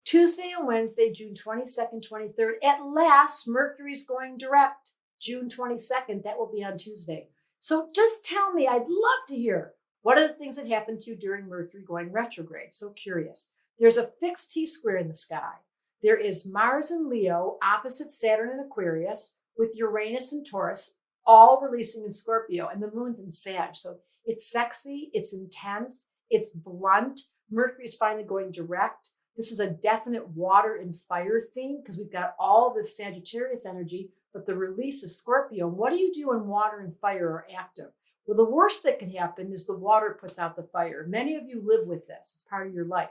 Tuesday and Wednesday, June 22nd, 23rd. At last, Mercury's going direct. June 22nd, that will be on Tuesday. So just tell me, I'd love to hear, what are the things that happened to you during Mercury going retrograde? So curious. There's a fixed T-square in the sky. There is Mars in Leo, opposite Saturn in Aquarius, with Uranus in Taurus, all releasing in Scorpio, and the moon's in Sag. So it's sexy, it's intense, it's blunt. Mercury is finally going direct. This is a definite water and fire theme because we've got all this Sagittarius energy, but the release is Scorpio. And what do you do when water and fire are active? Well, the worst that can happen is the water puts out the fire. Many of you live with this. It's part of your life.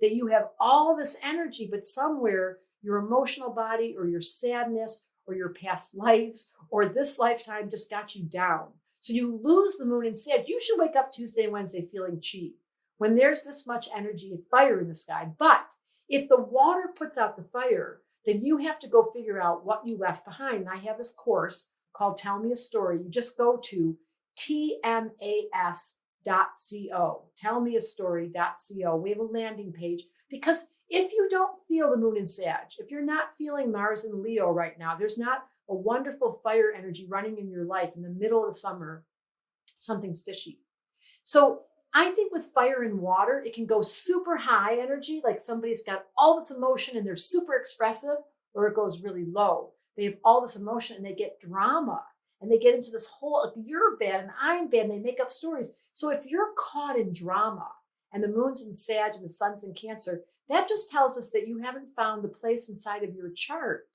That you have all this energy, but somewhere your emotional body or your sadness or your past lives or this lifetime just got you down. So you lose the moon and Sag. You should wake up Tuesday and Wednesday feeling cheap when there's this much energy and fire in the sky. But if the water puts out the fire, then you have to go figure out what you left behind. And I have this course called Tell Me a Story. You just go to tmas.co, tellmeastory.co. We have a landing page because if you don't feel the moon in Sag, if you're not feeling Mars in Leo right now, there's not a wonderful fire energy running in your life in the middle of the summer, something's fishy. So I think with fire and water, it can go super high energy, like somebody's got all this emotion and they're super expressive, or it goes really low. They have all this emotion and they get drama and they get into this whole, you're bad and I'm bad, and they make up stories. So if you're caught in drama and the moon's in Sag and the sun's in Cancer, that just tells us that you haven't found the place inside of your chart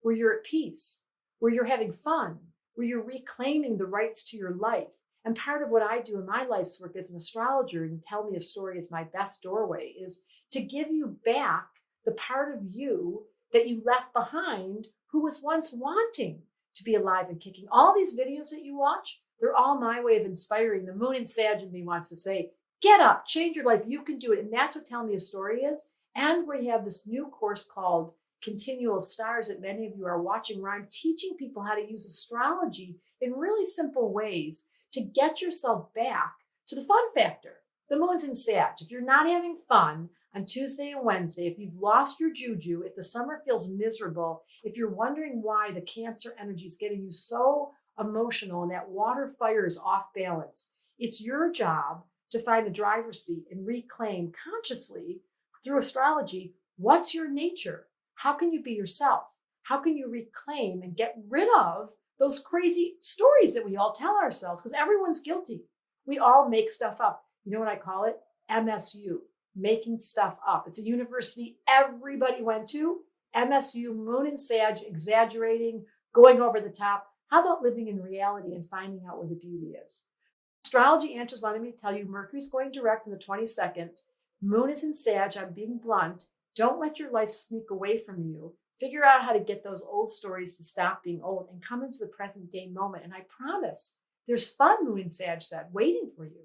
where you're at peace, where you're having fun, where you're reclaiming the rights to your life. And part of what I do in my life's work as an astrologer, and Tell Me a Story is my best doorway, is to give you back the part of you that you left behind who was once wanting to be alive and kicking. All these videos that you watch, they're all my way of inspiring. The moon in Sag in me wants to say, get up, change your life, you can do it. And that's what Tell Me a Story is. And we have this new course called Continual Stars that many of you are watching, where I'm teaching people how to use astrology in really simple ways to get yourself back to the fun factor. The moon's in Sag. If you're not having fun on Tuesday and Wednesday, if you've lost your juju, if the summer feels miserable, if you're wondering why the Cancer energy is getting you so emotional and that water fire is off balance, it's your job to find the driver's seat and reclaim consciously through astrology, what's your nature? How can you be yourself? How can you reclaim and get rid of those crazy stories that we all tell ourselves? Because everyone's guilty. We all make stuff up. You know what I call it? MSU, making stuff up. It's a university everybody went to. MSU, moon and Sag, exaggerating, going over the top. How about living in reality and finding out where the beauty is? Astrology Answers wanted me to tell you Mercury's going direct on the 22nd. Moon is in Sag. I'm being blunt. Don't let your life sneak away from you. Figure out how to get those old stories to stop being old and come into the present day moment. And I promise there's fun, moon and Sag said, waiting for you.